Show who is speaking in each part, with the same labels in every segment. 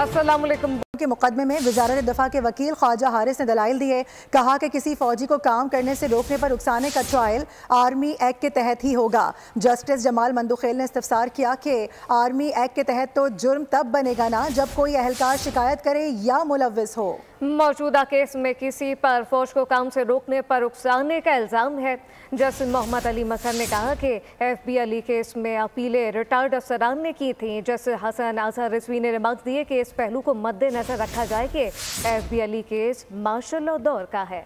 Speaker 1: अस्सलाम वालेकुम।
Speaker 2: के मुकदमे में वजारत दफा के वकील ख्वाजा हारिस ने दलाइल दिए। कहा कि किसी फौजी को काम करने से रोकने पर उकसाने का ट्रायल आर्मी एक्ट के तहत ही होगा। जस्टिस जमाल मंदुखेल ने इस्तफसार किया कि आर्मी एक्ट के तहत तो जुर्म तब बनेगा ना जब कोई अहलकार शिकायत करे या मुलव्विस हो।
Speaker 1: मौजूदा केस में किसी पर फौज को काम से रोकने पर उकसाने का इल्ज़ाम है। जस्टिस मोहम्मद अली मसर ने कहा कि FB अली केस में अपीलें रिटायर्ड अफसरान ने की थी। जस्टिस हसन अजहर रिजवी ने रिमार्क दिए कि इस पहलू को मद्देनजर रखा जाए कि FB Ali case martial law दौर का है।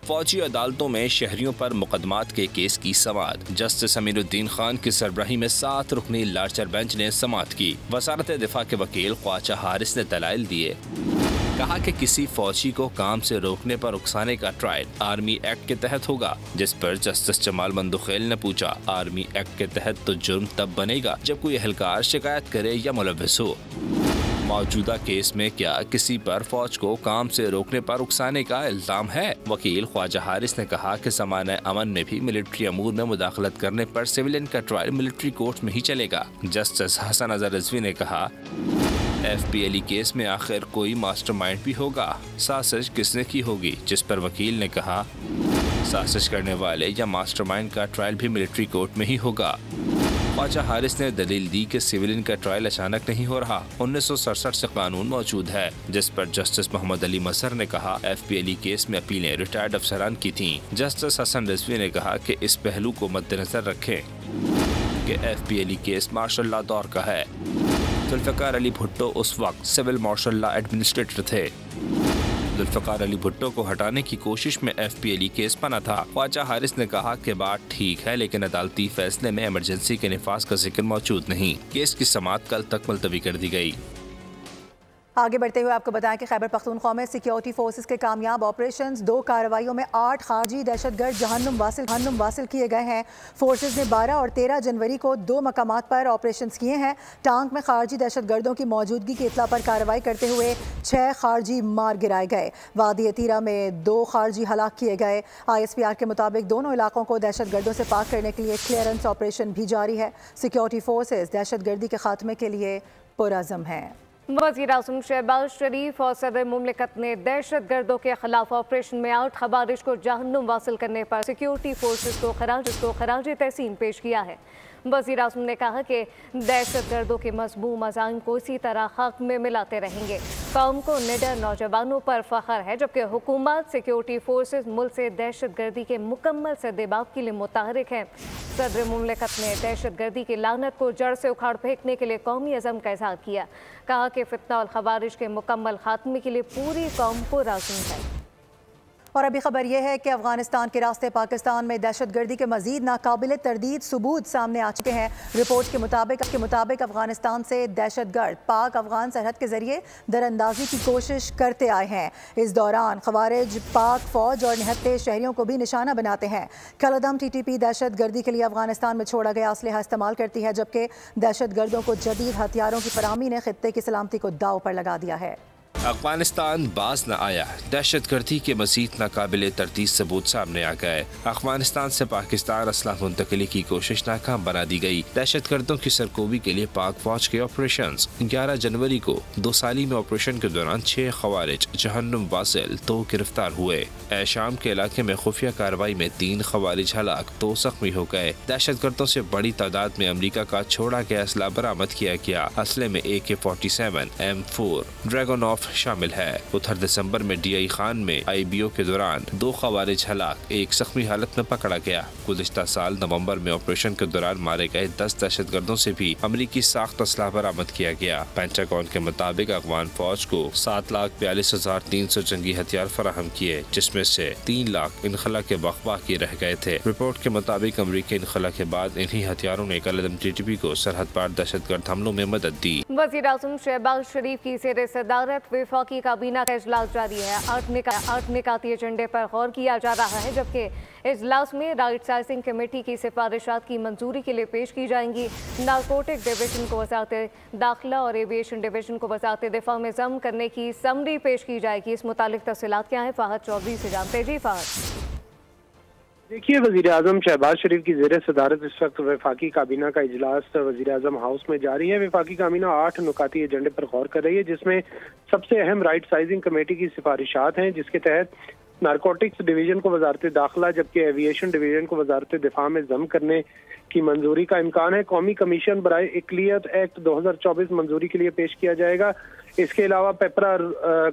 Speaker 3: फौजी अदालतों में शहरियों पर मुकदमात के केस की समाअत। जस्टिस अमीरुद्दीन खान की सरबराही में 7 रुकनी लार्जर बेंच ने समाअत की। वजारत दिफा के वकील ख्वाजा हारिस ने दलाइल दिए। कहा कि किसी फौजी को काम से रोकने पर उकसाने का ट्रायल आर्मी एक्ट के तहत होगा। जिस पर जस्टिस जमाल मंदुखेल ने पूछा, आर्मी एक्ट के तहत तो जुर्म तब बनेगा जब कोई अहलकार शिकायत करे या मुलव्विस हो। मौजूदा केस में क्या किसी पर फौज को काम से रोकने पर उकसाने का इल्जाम है? वकील ख्वाजा हारिस ने कहा कि ज़माने अमन में भी मिलिट्री अमूर में मुदाखलत करने पर सिविलियन का ट्रायल मिलिट्री कोर्ट में ही चलेगा। जस्टिस हसन अजहर रिजवी ने कहा, FB अली केस में आखिर कोई मास्टरमाइंड भी होगा, साजिश किसने की होगी? जिस पर वकील ने कहा, साजिश करने वाले या मास्टरमाइंड का ट्रायल भी मिलिट्री कोर्ट में ही होगा। ख्वाजा हारिस ने दलील दी कि सिविलियन का ट्रायल अचानक नहीं हो रहा, 1967 से कानून मौजूद है। जिस पर जस्टिस मोहम्मद अली मसर ने कहा, FB अली केस में अपीलें रिटायर्ड अफसरान की थीं। जस्टिस हसन रिजवी ने कहा कि इस पहलू को मद्देनजर रखें कि FB Ali case martial law दौर का है। जुल्फ़िकार अली भुट्टो उस वक्त सिविल मार्शल लॉ एडमिनिस्ट्रेटर थे। जुल्फ़िकार अली भुट्टो को हटाने की कोशिश में FB अली केस बना था। ख्वाजा हारिस ने कहा कि बात ठीक है, लेकिन अदालती फैसले में इमरजेंसी के निफाज का जिक्र मौजूद नहीं। केस की समाअत कल तक मुलतवी कर दी गई।
Speaker 2: आगे बढ़ते हुए आपको बताएं कि खैबर पख्तूनख्वा में सिक्योरिटी फोर्सेस के कामयाब ऑपरेशंस, 2 कार्रवाइयों में 8 खारजी दहशतगर्द जहन्नुम वासिल किए गए हैं। फोर्सेस ने 12 और 13 जनवरी को 2 मकामात पर ऑपरेशंस किए हैं। टांग में खारजी दहशतगर्दों की मौजूदगी की इत्तला पर कार्रवाई करते हुए 6 खारजी मार गिराए गए। वादी तीरा में 2 खारजी हलाक किए गए। ISPR के मुताबिक दोनों इलाकों को दहशतगर्दों से पाक करने के लिए क्लियरेंस ऑपरेशन भी जारी है। सिक्योरिटी फोर्सेस दहशतगर्दी के खात्मे के लिए पुरअज़्म हैं।
Speaker 1: वज़ीर-ए-आज़म शहबाज शरीफ और सदर मुमलिकत ने दहशत गर्दों के खिलाफ ऑपरेशन में 8 खवारिज को जहन्नुम वासिल करने पर सिक्योरिटी फोर्सेस को खराज तहसीन पेश किया है। वज़ीर-ए-आज़म ने कहा कि दहशत गर्दों के मज़मूम अज़ाइम को इसी तरह खाक में मिलाते रहेंगे। कौम को निडर नौजवानों पर फ़ख्र है, जबकि हुकूमत सिक्योरिटी फोर्सेस मुल्क से दहशत गर्दी के मुकम्मल सद्देबाब के लिए मुतहरिक हैं। सदर मुमलिकत ने दहशत गर्दी की लानत को जड़ से उखाड़ फेंकने के लिए कौमी अज़म का इज़हार किया। कहा कि फितना और खवारिज के मुकम्मल खात्मे के लिए पूरी कौम को राज़ी है।
Speaker 2: और अभी खबर यह है कि अफगानिस्तान के रास्ते पाकिस्तान में दहशतगर्दी के मजीद नाकाबिल तरदीद सबूत सामने आ चुके हैं। रिपोर्ट के मुताबिक अफगानिस्तान से दहशतगर्द पाक अफगान सरहद के जरिए दरअंदाजी की कोशिश करते आए हैं। इस दौरान खवारिज पाक फौज और निहत्ते शहरियों को भी निशाना बनाते हैं। कलदम TTP दहशतगर्दी के लिए अफगानिस्तान में छोड़ा गया असलहा इस्तेमाल करती है, जबकि दहशतगर्दों को जदीद हथियारों की फराहमी ने खित्ते की सलामती को दाव पर लगा दिया है।
Speaker 3: अफगानिस्तान बाज न आया, दहशतगर्दी के मजीद नाकाबिल तरतीब सबूत सामने आ गए। अफगानिस्तान से पाकिस्तान असलाह मुंतकली की कोशिश नाकाम बना दी गई। दहशतगर्दों की सरकोबी के लिए पाक फौज के ऑपरेशन। 11 जनवरी को 2 साली में ऑपरेशन के दौरान 6 खवारिज जहन्नुम वासिल 2 गिरफ्तार हुए। शाम के इलाके में खुफिया कार्रवाई में 3 खवारिज हलाक, 2 जख्मी हो गए। दहशतगर्दों से बड़ी तादाद में अमरीका का छोड़ा गया असला बरामद किया गया। असले में AK-47, M4, ड्रैगन शामिल है। 18 दिसंबर में DI खान में IBO के दौरान 2 खवारिज हलाक, 1 जख्मी हालत में पकड़ा गया। गुज़िश्ता साल नवंबर में ऑपरेशन के दौरान मारे गए 10 दहशतगर्दों से भी अमरीकी साख्त असलाह बरामद किया गया। पेंटागन के मुताबिक अफगान फौज को 7,42,300 जंगी हथियार फराहम किए, जिसमें से 3 लाख इनखला के वक्त बाकी रह गए थे। रिपोर्ट के मुताबिक अमरीकी इनखला के बाद इन्हीं हथियारों ने कलदम TTP को सरहद पार दहशतगर्द हमलों में मदद दी।
Speaker 1: वज़ीर-ए-आज़म शहबाज शरीफ की ज़ेर सदारत वफाकी काबीना का इजलास जारी है। 8 निकाती एजेंडे पर गौर किया जा रहा है, जबकि इजलास में राइट साइजिंग कमेटी की सिफारिशात की मंजूरी के लिए पेश की जाएंगी। नारकोटिक डिवीजन को वज़ारत दाखिला और एविएशन डिवीजन को वज़ारत दिफा में ज़म करने की समरी पेश की जाएगी। इस मुतालिक तफसीलात क्या है, फ़हद चौधरी से जानते। जी फ़हद।
Speaker 4: देखिए, वज़ीर आज़म शहबाज शरीफ की ज़ेर सदारत इस वक्त वफाकी काबीना का इजलास वज़ीर आज़म हाउस में जारी है। वफाकी काबीना 8 नुकाती एजेंडे पर गौर कर रही है, जिसमें सबसे अहम राइट साइजिंग कमेटी की सिफारिशात हैं, जिसके तहत नारकोटिक्स डिवीजन को वजारत दाखिला जबकि एविएशन डिवीजन को वजारत दिफा में जम करने की मंजूरी का इम्कान है। कौमी कमीशन बराए इकलियत एक्ट 2024 मंजूरी के लिए पेश किया जाएगा। इसके अलावा पेपरा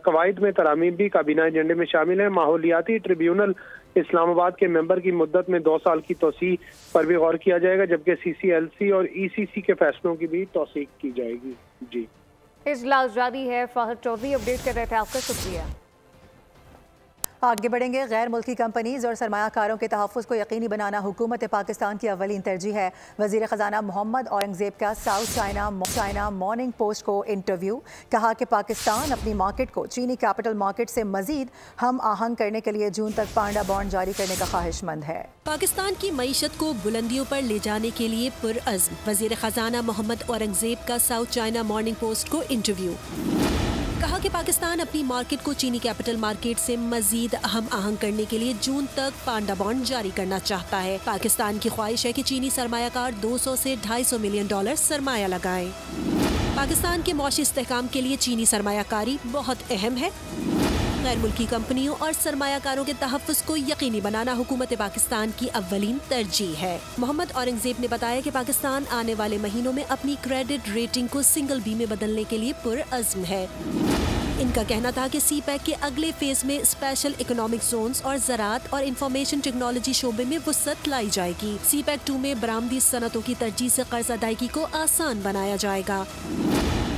Speaker 4: कवायद में तरामीम भी काबीना एजेंडे में शामिल है। माहौलियाती ट्रिब्यूनल इस्लामाबाद के मेंबर की मुद्दत में 2 साल की तोसी पर भी गौर किया जाएगा, जबकि CCLC और ECC के फैसलों की भी तौसीक की जाएगी। जी,
Speaker 1: इजलास जारी है। फाहद चौधरी अपडेट कर रहे थे, आपका शुक्रिया।
Speaker 2: आगे बढ़ेंगे। गैर मुल्की कंपनीज और सरमायाकारों के तहफ़्फ़ुज़ को यकीनी बनाना हुकूमत पाकिस्तान की अव्वलीन तरजीह है। वज़ीर ख़जाना मोहम्मद औरंगज़ेब का साउथ चाइना मॉर्निंग पोस्ट को इंटरव्यू। कहा कि पाकिस्तान अपनी मार्केट को चीनी कैपिटल मार्केट से मज़ीद हम आहंग करने के लिए जून तक पांडा बॉन्ड जारी करने का ख्वाहिशमंद है।
Speaker 5: पाकिस्तान की मईशत को बुलंदियों पर ले जाने के लिए पुरअज़्म। वज़ीर ख़जाना मोहम्मद औरंगज़ेब का साउथ चाइना मॉर्निंग पोस्ट को इंटरव्यू। कहा कि पाकिस्तान अपनी मार्केट को चीनी कैपिटल मार्केट से मजीद अहम आहंग करने के लिए जून तक पांडा बॉन्ड जारी करना चाहता है। पाकिस्तान की ख्वाहिश है कि चीनी सरमायाकार 200 से $250 मिलियन सरमाया लगाएं। पाकिस्तान के मौशी इस्तेहकाम के लिए चीनी सरमायाकारी बहुत अहम है। गैर मुल्की कंपनियों और सरमायाकारों के तहफ़्फ़ुज़ को यकीनी बनाना हुकूमत पाकिस्तान की अव्वलीन तरजीह है। मोहम्मद औरंगज़ेब ने बताया कि पाकिस्तान आने वाले महीनों में अपनी क्रेडिट रेटिंग को सिंगल बी में बदलने के लिए पुरअज़्म है। इनका कहना था कि CPEC के अगले फेज में स्पेशल इकोनॉमिक जोन्स और ज़राअत और इंफॉर्मेशन टेक्नोलॉजी शोबे में वुसअत लाई जाएगी। CPEC 2 में बरामदी सनतों की तरजीह से कर्ज अदायगी को आसान बनाया जाएगा।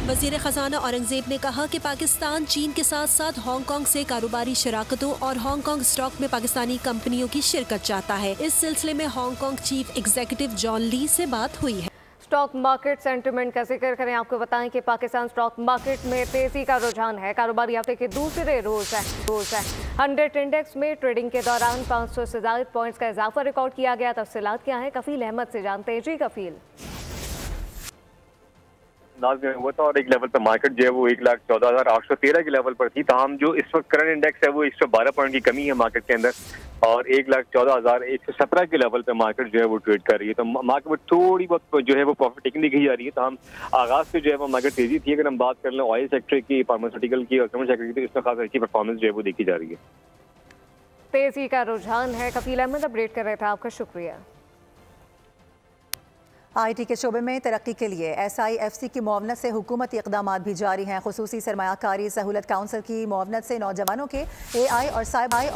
Speaker 5: वज़ीर ख़जाना औरंगज़ेब ने कहा कि पाकिस्तान चीन के साथ साथ हांगकांग से कारोबारी शराकतों और हांगकांग स्टॉक में पाकिस्तानी कंपनियों की शिरकत चाहता है। इस सिलसिले में Hong Kong chief executive John Lee से बात हुई है।
Speaker 1: स्टॉक मार्केट सेंटिमेंट का जिक्र करें, आपको बताएं कि पाकिस्तान स्टॉक मार्केट में तेजी का रुझान है। कारोबारी हफ्ते के दूसरे रोज है 100 इंडेक्स में ट्रेडिंग के दौरान 500 से ज़ायद पॉइंट्स का इजाफा रिकॉर्ड किया गया। तफसीलात क्या है, कफील अहमद से जानते हैं। जी कफील।
Speaker 6: हुआ था और एक लेवल पर मार्केट जो है वो 1,14,813 के लेवल पर थी। तमाम जो इस वक्त करंट इंडेक्स है वो 112 पॉइंट की कमी है मार्केट के अंदर और 1,14,117 के लेवल पे मार्केट जो है वो ट्रेड कर रही है। तो मार्केट में थोड़ी बहुत जो है वो प्रॉफिट टेकिंग दिखाई जा रही है। तो हम आगाज से जो है वो मार्केट तेजी थी। अगर हम बात कर लें ऑयल सेक्टर की, फार्मास्यूटिकल की और कमर्शियल सेक्टर की, तो इसमें खास अच्छी परफॉर्मेंस जो है वो देखी जा रही है।
Speaker 1: तेजी का रुझान है। कफील अहमद अपडेट कर रहे थे, आपका शुक्रिया।
Speaker 2: IT के शोबे में तरक्की के लिए SIFC की मुआवनत से हुकूमती इक़दामात भी जारी हैं। खुसूसी सरमायाकारी सहूलत काउंसिल की मुआवनत से नौजवानों के AI और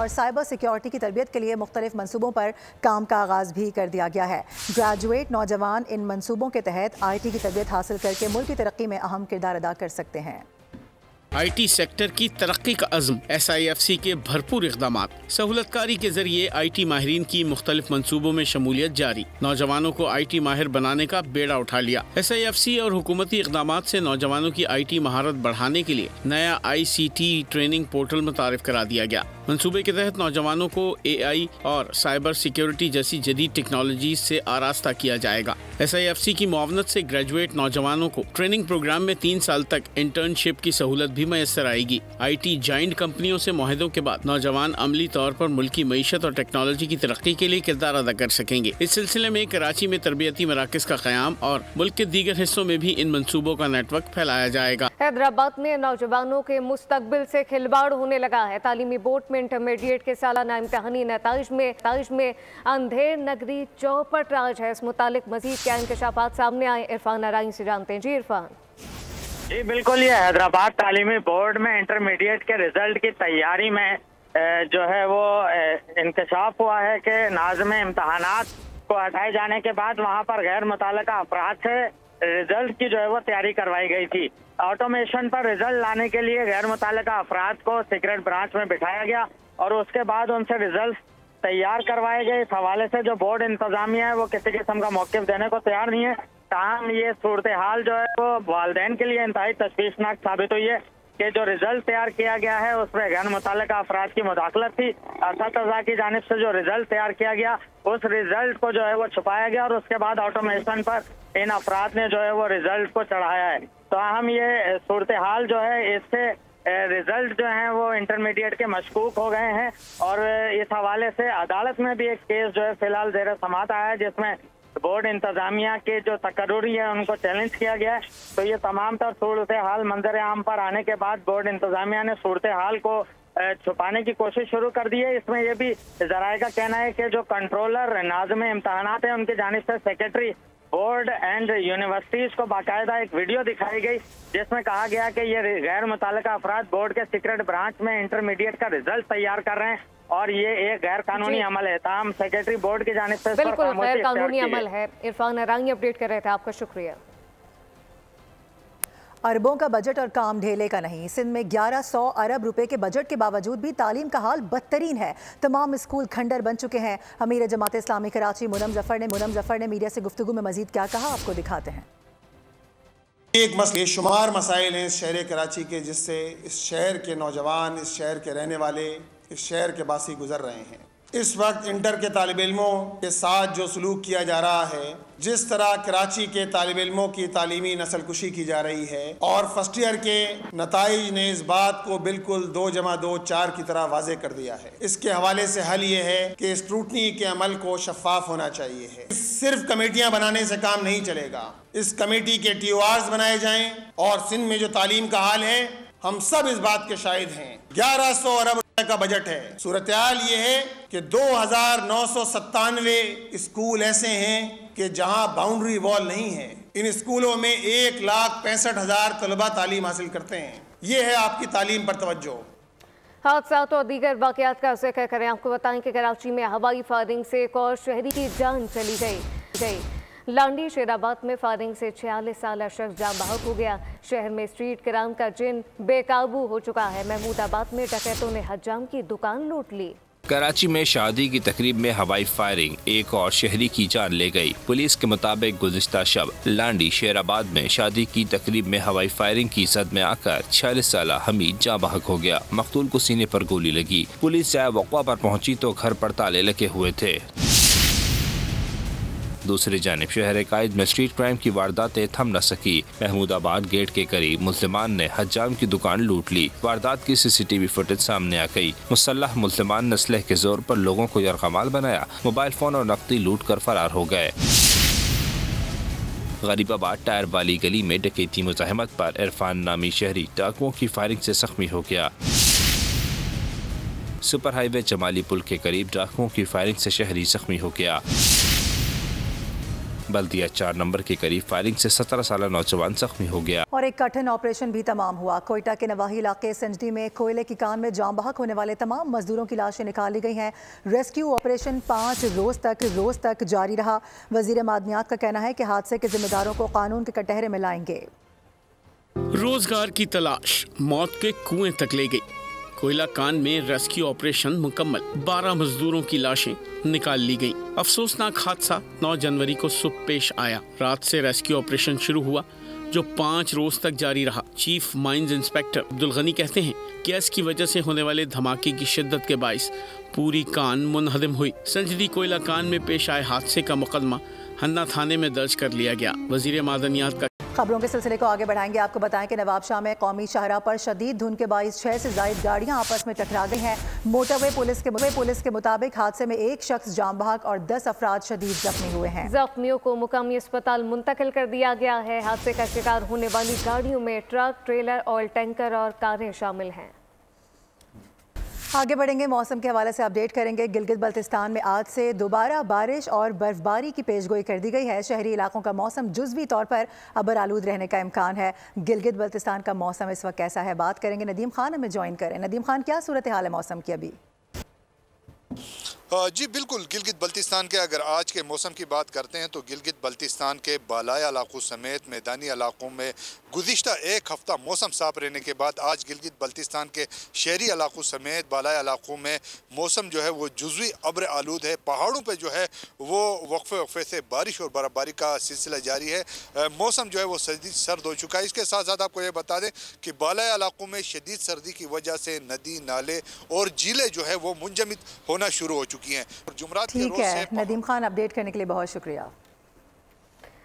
Speaker 2: साइबर सिक्योरिटी की तरबियत के लिए मुख्तलिफ मनसूबों पर काम का आगाज़ भी कर दिया गया है। ग्रेजुएट नौजवान इन मनसूबों के तहत IT की तरबियत हासिल करके मुल्क की तरक्की में अहम किरदार अदा कर सकते हैं।
Speaker 7: IT सेक्टर की तरक्की का अज़्म, SIFC के भरपूर इक़दामात, सहूलतकारी के जरिए IT माहिरीन की मुख्तलिफ मनसूबों में शमूलियत जारी, नौजवानों को IT माहिर बनाने का बेड़ा उठा लिया। SIFC और हुकूमती इक़दामात से नौजवानों की IT महारत बढ़ाने के लिए नया ICT ट्रेनिंग पोर्टल मुतारिफ करा दिया गया। मनसूबे के तहत नौजवानों को AI और साइबर सिक्योरिटी जैसी जदीद टेक्नोलॉजी से आरास्ता किया जाएगा। SIFC की मुआवनत से ग्रेजुएट नौजवानों को ट्रेनिंग प्रोग्राम में 3 साल तक इंटर्नशिप की सहूलत भी मैसर आएगी। IT जाइंट कंपनियों से मुआहदों के बाद नौजवान अमली तौर पर मुल्की मईशत और टेक्नोलॉजी की तरक्की के लिए किरदार अदा कर सकेंगे। इस सिलसिले में कराची में तरबियती मराकज का क़याम और मुल्क के दीगर हिस्सों में भी इन मनसूबों का नेटवर्क फैलाया जाएगा।
Speaker 1: हैदराबाद में नौजवानों के मुस्तकबिल से खिलवाड़ होने लगा है। तालीमी बोर्ड में इंटरमीडिएट के सालाना इम्तहानी नताइज में अंधेर नगरी चौपट राज है। इस मुतालिक मजीद क्या इंकशाफात सामने आए, इरफान नारायण से जानते हैं। जी इरफान।
Speaker 8: जी बिल्कुल, ये हैदराबाद तालीमी बोर्ड में इंटरमीडिएट के रिजल्ट की तैयारी में जो है वो इंकशाफ हुआ है कि नाज़िम इम्तहानात को हटाए जाने के बाद वहाँ पर गैर मुतल्लका अफराद से रिजल्ट की जो है वो तैयारी करवाई गई थी। ऑटोमेशन पर रिजल्ट लाने के लिए गैर मुतल्लका अफराद को सीक्रेट ब्रांच में बिठाया गया और उसके बाद उनसे रिजल्ट तैयार करवाए गए। इस हवाले से जो बोर्ड इंतजामिया है वो किसी किस्म का मौक़िफ़ देने को तैयार नहीं है। ताहम ये सूरत हाल जो है वो वालिदैन के लिए इंतहाई तशवीशनाक साबित हुई है कि जो रिजल्ट तैयार किया गया है उसमें गैर मुतल्लका अफराद की मुदाखलत थी। असातिज़ा की जानिब से जो रिजल्ट तैयार किया गया उस रिजल्ट को जो है वो छुपाया गया और उसके बाद ऑटोमेशन पर इन अफराद ने जो है वो रिजल्ट को चढ़ाया है। तो हम ये सूरत हाल जो है इससे रिजल्ट जो हैं वो इंटरमीडिएट के मशकूक हो गए हैं और इस हवाले से अदालत में भी एक केस जो है फिलहाल ज़ेर समाअत आया है, जिसमें बोर्ड इंतजामिया के जो तकर्रुरी है उनको चैलेंज किया गया है। तो ये तमाम तर सूरत हाल मंजर आम पर आने के बाद बोर्ड इंतजामिया ने सूरत हाल को छुपाने की कोशिश शुरू कर दी है। इसमें यह भी ज़राए का कहना है कि जो कंट्रोलर नाज़िम इम्तहानात है उनकी जानिब से सेक्रेटरी बोर्ड एंड यूनिवर्सिटीज को बाकायदा एक वीडियो दिखाई गई, जिसमें कहा गया कि ये गैर मुतल्लिका अफराद बोर्ड के सीक्रेट ब्रांच में इंटरमीडिएट का रिजल्ट तैयार कर रहे हैं और ये एक गैर कानूनी अमल है। ताहम सेक्रेटरी बोर्ड की जानिब से
Speaker 1: बिल्कुल गैर कानूनी अमल है। इरफान अरांगी अपडेट कर रहे थे, आपका शुक्रिया।
Speaker 2: अरबों का बजट और काम ढेले का नहीं। सिंध में 1100 अरब रुपए के बजट के बावजूद भी तालीम का हाल बदतरीन है। तमाम स्कूल खंडर बन चुके हैं। अमीर जमात इस्लामी कराची मुनम जफर ने मीडिया से गुफ्तगू में मजीद क्या कहा, आपको दिखाते हैं।
Speaker 9: एक बेशुमार मसाइल हैं इस शहर कराची के, जिससे इस शहर के नौजवान, इस शहर के रहने वाले, इस शहर के बासी गुजर रहे हैं। इस वक्त इंटर के तालिब इल्मों के साथ जो सलूक किया जा रहा है, जिस तरह कराची के तालिब इल्मों की तालीमी नस्ल कुशी की जा रही है और फर्स्ट ईयर के नताइज ने इस बात को बिल्कुल 2+2 4 की तरह वाजे कर दिया है। इसके हवाले से हल ये है कि स्क्रूटनी के अमल को शफाफ होना चाहिए है। सिर्फ कमेटियां बनाने से काम नहीं चलेगा। इस कमेटी के TORs बनाए जाएं और सिंध में जो तालीम का हाल है, हम सब इस बात के शाहिद हैं। 1100 अरब का बजट है। सूरत हाल ये है कि 2997 स्कूल ऐसे हैं कि जहां बाउंड्री वॉल नहीं है। इन स्कूलों में 1,65,000 तलबा तालीम हासिल करते हैं। ये है आपकी तालीम पर तवज्जो।
Speaker 1: हादसात और दीगर वाक़यात का जिक्र करें। आपको बताएं कि कराची में हवाई फायरिंग से एक और शहरी की जान चली गई। लांडी शेराबाद में फायरिंग से 46 साला शख्स जान बहक हो गया। शहर में स्ट्रीट क्राइम का जिन बेकाबू हो चुका है। महमूदाबाद में डकैतों ने हज्जाम की दुकान लूट ली।
Speaker 3: कराची में शादी की तकरीब में हवाई फायरिंग, एक और शहरी की जान ले गई। पुलिस के मुताबिक गुज़िश्ता शब लांडी शेराबाद में शादी की तकरीब में हवाई फायरिंग की जद में आकर 46 साला हमीद जाँ बहक हो गया। मकतूल को सीने पर गोली लगी। पुलिस जब मौका पर पहुंची तो घर पर ताले लगे हुए थे। दूसरी जानिब शहर कायद में स्ट्रीट क्राइम की वारदातें थम न सकी। महमूदाबाद गेट के करीब मुल्ज़िमान ने हज्जाम की दुकान लूट ली। वारदात की CCTV फुटेज सामने आ गई। मुसल्लह मुल्ज़िमान ने असलहे के जोर पर लोगों को यरगमाल बनाया। मोबाइल फोन और नकदी लूट कर फरार हो गए। गरीबाबाद टायर वाली गली में डकैती मुज़ाहमत पर इरफान नामी शहरी डाकुओं की फायरिंग से जख्मी हो गया। सुपर हाईवे जमाली पुल के करीब डाकुओं की फायरिंग से शहरी जख्मी हो गया। बल्दिया 4 नंबर के करीब फायरिंग से 17 साला नौजवान जख्मी हो गया।
Speaker 2: और एक कठिन ऑपरेशन भी तमाम हुआ। कोयटा के नवाही इलाके संजडी में कोयले की कान में जाम बहक होने वाले तमाम मजदूरों की लाशें निकाली गई हैं। रेस्क्यू ऑपरेशन 5 रोज तक जारी रहा। वजीर मादनियात का कहना है कि हादसे के जिम्मेदारों को कानून के कटहरे में लाएंगे।
Speaker 7: रोजगार की तलाश मौत के कुएं तक ले गई। कोयला कान में रेस्क्यू ऑपरेशन मुकम्मल। 12 मजदूरों की लाशें निकाल ली गईं। अफसोसनाक हादसा 9 जनवरी को सुबह पेश आया। रात से रेस्क्यू ऑपरेशन शुरू हुआ जो 5 रोज तक जारी रहा। Chief mines inspector Abdul Ghani कहते हैं गैस की वजह से होने वाले धमाके की शिद्दत के बाइस पूरी कान मुनहदम हुई। संजदी कोयला कान में पेश आए हादसे का मुकदमा हन्ना थाने में दर्ज कर लिया गया। वजीर मादनियात का
Speaker 2: खबरों के सिलसिले को आगे बढ़ाएंगे। आपको बताएं कि नवाबशाह में कौमी शाहराह पर शदीद धुंध के बाइस 6 से ज्यादा गाड़ियां आपस में टकरा गई हैं। मोटरवे पुलिस के मुताबिक हादसे में एक शख्स जाम बहक और 10 अफराद शदीद जख्मी हुए हैं।
Speaker 1: जख्मियों को मुकामी अस्पताल मुंतकिल कर दिया गया है। हादसे का शिकार होने वाली गाड़ियों में ट्रक, ट्रेलर, ऑयल टैंकर और कारें शामिल हैं।
Speaker 2: आगे बढ़ेंगे, मौसम के हवाले से अपडेट करेंगे। गिलगित बल्तिस्तान में आज से दोबारा बारिश और बर्फबारी की पेशगोई कर दी गई है। शहरी इलाकों का मौसम जुज़वी तौर पर अबर आलूद रहने का इम्कान है। गिलगित बल्तिस्तान का मौसम इस वक्त कैसा है, बात करेंगे। नदीम खान हमें ज्वाइन करें। नदीम खान, क्या सूरत हाल है मौसम की अभी?
Speaker 10: जी बिल्कुल, गिलगित बल्तिस्तान के अगर आज के मौसम की बात करते हैं तो गिलगित बल्तिस्तान के बालाई इलाकों समेत मैदानी इलाकों में गुज़िश्ता एक हफ़्ता मौसम साफ रहने के बाद आज गिलगित बल्तिस्तान के शहरी इलाकों समेत बालाई इलाकों में मौसम जो है वो जुज़वी अब्र आलूद है। पहाड़ों पे जो है वो वक्फे से बारिश और बर्फबारी का सिलसिला जारी है। मौसम जो है वो सर्द हो चुका है। इसके साथ साथ आपको ये बता दें कि बालाई इलाकों में शदीद सर्दी की वजह से नदी, नाले और झीलें जो है वो मुंजमद होना शुरू हो चुकी हैं। जुमरात के रोज से
Speaker 2: नदीम खान, अपडेट करने के लिए बहुत शुक्रिया।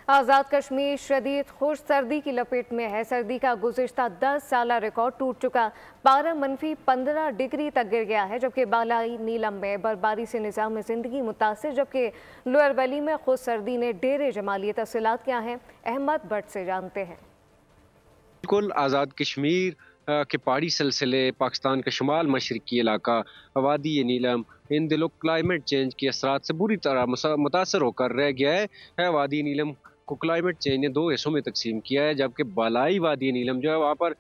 Speaker 1: आज़ाद कश्मीर शदीद खुश सर्दी की लपेट में है। सर्दी का गुज़िश्ता 10 साला रिकॉर्ड टूट चुका। पारा -15 डिग्री तक गिर गया है, जबकि बालाई नीलम में बर्फबारी से निज़ाम ज़िंदगी मुतासिर, जबकि लोअर वैली में खुद सर्दी ने डेरे जमा लिए। तफसीलात क्या हैं, अहमद भट्ट से जानते हैं।
Speaker 11: बिल्कुल आज़ाद कश्मीर के पहाड़ी सिलसिले, पाकिस्तान का शुमाल मशरकी इलाका, वादी नीलम इन दिनों क्लाइमेट चेंज के असरात से बुरी तरह मुतासर होकर रह गया है। वादी नीलम को क्लाइमेट चेंज ने 2 हिस्सों में तकसीम किया है, जबकि बालाई वादी नीलम जो है वहाँ पर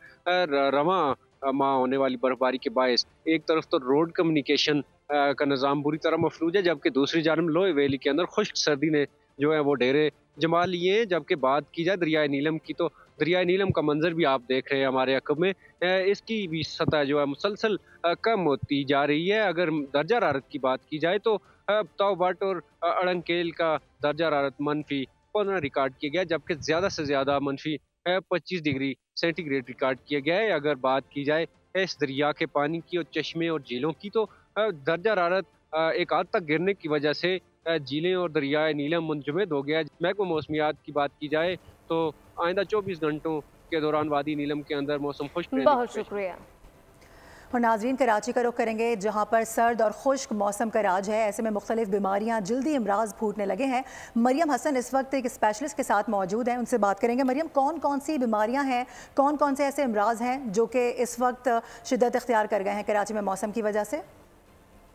Speaker 11: रवां माह होने वाली बर्फबारी के बायस एक तरफ तो रोड कम्युनिकेशन का निज़ाम बुरी तरह मफलूज है, जबकि दूसरी जानब लोअर वैली के अंदर खुश्क सर्दी ने जो है वो डेरे जमा लिए हैं। जबकि बात की जाए दरियाए नीलम की, तो दरियाए नीलम का मंजर भी आप देख रहे हैं हमारे अकब में। इसकी भी सतह जो है मुसलसल कम होती जा रही है। अगर दर्जा हरारत की बात की जाए तो तौबट और अड़ंकेल का दर्जा हरारत -15 रिकॉर्ड किया गया, जबकि ज़्यादा से ज़्यादा -25 डिग्री सेंटीग्रेड रिकॉर्ड किया गया है। अगर बात की जाए इस दरिया के पानी की और चश्मे और झीलों की, तो दर्जा हरारत एक हद तक गिरने की वजह से झीलें और दरियाए नीलम मुंजमद हो गया। महकमा मौसमियात की बात की जाए तो आइंदा 24 घंटों के दौरान वादी नीलम के अंदर मौसम खुश्क।
Speaker 1: बहुत शुक्रिया।
Speaker 2: और नाजरीन, कराची का रुख करेंगे, जहाँ पर सर्द और खुश्क मौसम का राज है। ऐसे में मुख्तलिफ बीमारियाँ जल्दी अमराज फूटने लगे हैं। मरियम हसन इस वक्त एक स्पेशलिस्ट के साथ मौजूद हैं, उनसे बात करेंगे। मरियम, कौन कौन सी बीमारियाँ हैं, कौन कौन से ऐसे अमराज हैं जो कि इस वक्त शिद्दत इख्तियार कर गए हैं कराची में मौसम की वजह से?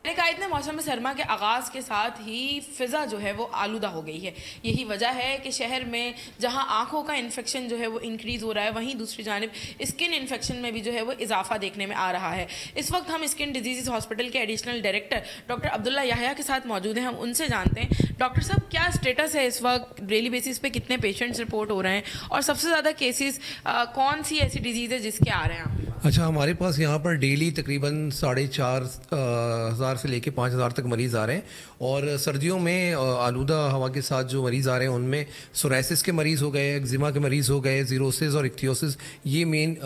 Speaker 12: कायद ने मौसम सरमा के आगाज़ के साथ ही फ़िज़ा जो है वो आलूदा हो गई है। यही वजह है कि शहर में जहां आँखों का इन्फेक्शन जो है वो इंक्रीज़ हो रहा है, वहीं दूसरी जानिब स्किन इन्फेक्शन में भी जो है वो इजाफा देखने में आ रहा है। इस वक्त हम स्किन डिजीज़ हॉस्पिटल के additional director doctor Abdullah Yahya के साथ मौजूद हैं। हम उनसे जानते हैं, डॉक्टर साहब क्या स्टेटस है इस वक्त, डेली बेसिस पे कितने पेशेंट्स रिपोर्ट हो रहे हैं और सबसे ज़्यादा केसेस कौन सी ऐसी डिजीज़ है जिसके आ रहे हैं?
Speaker 13: अच्छा, हमारे पास यहाँ पर डेली तकरीबन 4,500 से लेके 5,000 तक मरीज़ आ रहे हैं। और सर्दियों में आलूदा हवा के साथ जो मरीज़ आ रहे हैं उनमें सोराइसिस के मरीज़ हो गए, एक्जिमा के मरीज़ हो गए, ज़ीरोसिस और इक्थियोसिस, ये मेन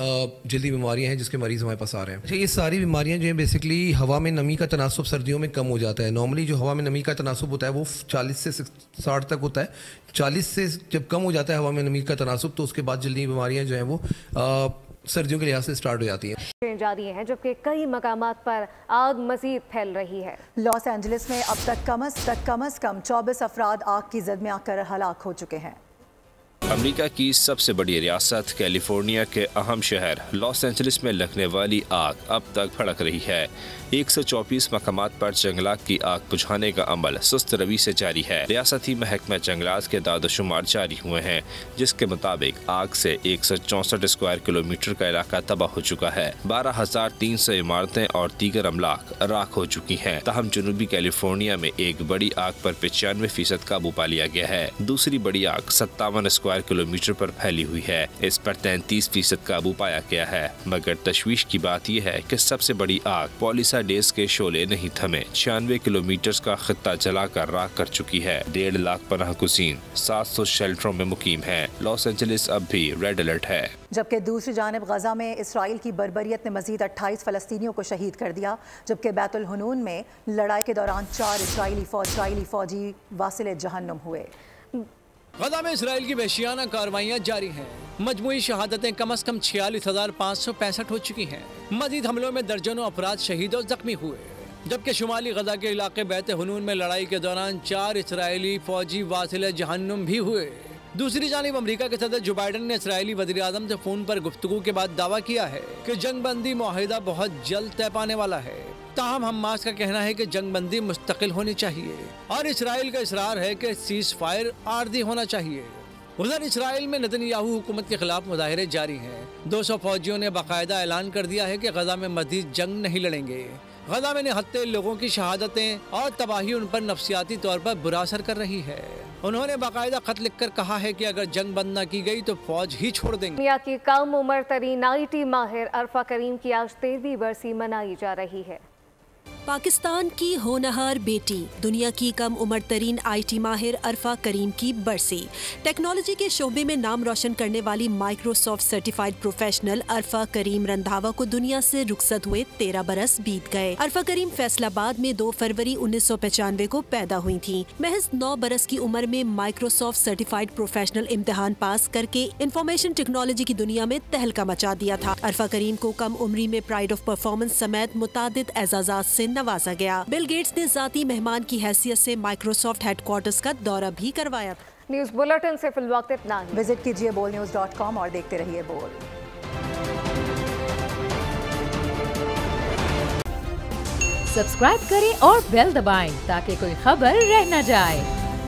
Speaker 13: जल्दी बीमारियाँ हैं जिसके मरीज़ हमारे पास आ रहे हैं। अच्छा, ये सारी बीमारियाँ जो हैं बेसिकली हवा में नमी का तनासुब सर्दियों में कम हो जाता है। नॉर्मली जो हवा में नमी का तनासुब होता है वो 40 से 60 तक होता है। 40 से जब कम हो जाता है हवा में नमी का तनासुब, तो उसके बाद जल्दी बीमारियाँ जो हैं वो सर्दियों के लिहाज से स्टार्ट हो जाती हैं।
Speaker 1: जारी है, जबकि कई मकामात पर आग मजीद फैल रही है।
Speaker 2: लॉस एंजलिस में अब तक कम अज कम 24 अफराद आग की जद में आकर हलाक हो चुके हैं।
Speaker 3: अमेरिका की सबसे बड़ी रियासत कैलिफोर्निया के अहम शहर लॉस एंजलिस में लगने वाली आग अब तक भड़क रही है। 124 मकामात पर जंगलात की आग बुझाने का अमल सुस्त रवि से जारी है। रियासती महकमा जंगलात के दादोशुमार जारी हुए हैं, जिसके मुताबिक आग से 164 स्क्वायर किलोमीटर का इलाका तबाह हो चुका है। 12,300 इमारतें और दीगर अमलाक राख हो चुकी हैं। ताहम जनूबी कैलिफोर्निया में एक बड़ी आग पर 95% काबू पा लिया गया है। दूसरी बड़ी आग 57 स्क्वायर किलोमीटर पर फैली हुई है। इस पर 33% काबू पाया गया है। मगर तशवीश की बात यह है कि सबसे बड़ी आग पॉलिसा डेज के शोले नहीं थमे। 96 किलोमीटर का खित्ता जलाकर राख कर चुकी है। 1.5 लाख पनाह गुज़ीन 700 शेल्टरों में मुकीम है। लॉस एंजलिस अब भी रेड अलर्ट है।
Speaker 2: जबकि दूसरी जानिब गजा में इसराइल की बर्बरियत ने मजीद 28 फलस्तीनियों को शहीद कर दिया। जबकि बैतुल हुनून में लड़ाई के दौरान 4 इसराइली फौजी वासिले जहन्नुम हुए।
Speaker 14: गजा में इसराइल की वहशियाना कार्रवाइयाँ जारी हैं। मजमूई शहादतें कम अज कम 46,565 हो चुकी हैं। मजीद हमलों में दर्जनों अफराद शहीद और जख्मी हुए। जबकि शुमाली गजा के इलाके बैत हुनून में लड़ाई के दौरान 4 इसराइली फौजी वासिले जहन्नुम भी हुए। दूसरी जानिब अमेरिका के सदर जो बाइडन ने इसराइली वज़ीर आज़म से फ़ोन पर गुफ्तगू के बाद दावा किया है कि जंग बंदी मुआहिदा बहुत जल्द तय पाने वाला है। ताहम हमास का कहना है कि जंग बंदी मुस्तकिल होनी चाहिए और इसराइल का इसरार है कि सीज़ फायर आर्जी होना चाहिए। उधर इसराइल में नेतन्याहू हुकूमत के खिलाफ मुजाहिरे जारी हैं। 200 फौजियों ने बाकायदा ऐलान कर दिया है कि गजा में मज़ीद जंग नहीं लड़ेंगे। गजा में निहत्ते लोगों की शहादतें और तबाही उन पर नफसियाती तौर पर बुरा असर कर रही है। उन्होंने बाकायदा खत लिखकर कहा है कि अगर जंग बंद न की गई तो फौज ही छोड़ देंगे।
Speaker 1: दुनिया की कम उम्र तरीन IT माहिर अरफा करीम की आज 13वीं बरसी मनाई जा रही है।
Speaker 5: पाकिस्तान की होनहार बेटी, दुनिया की कम उम्र तरीन IT माहिर अरफा करीम की बरसी। टेक्नोलॉजी के शोबे में नाम रोशन करने वाली माइक्रोसॉफ्ट सर्टिफाइड प्रोफेशनल अरफा करीम रंधावा को दुनिया से रुखसत हुए 13 बरस बीत गए। अरफा करीम फैसलाबाद में 2 फरवरी 1995 को पैदा हुई थी। महज 9 बरस की उम्र में माइक्रोसॉफ्ट सर्टिफाइड प्रोफेशनल इम्तिहान पास करके इंफॉर्मेशन टेक्नोलॉजी की दुनिया में तहलका मचा दिया था। अरफा करीम को कम उम्री में प्राइड ऑफ परफॉर्मेंस समेत मुतादिद एजाज़ात से नवाजा गया। बिल गेट्स ने जाती मेहमान की हैसियत से माइक्रोसॉफ्ट हेडक्वार्टर्स का दौरा भी करवाया था।
Speaker 1: न्यूज़ बुलेटिन से फिलवक्त इतना ही।
Speaker 2: विजिट कीजिए bolnews.com और देखते रहिए बोल।
Speaker 15: सब्सक्राइब करें और बेल दबाएं ताकि कोई खबर रह न जाए।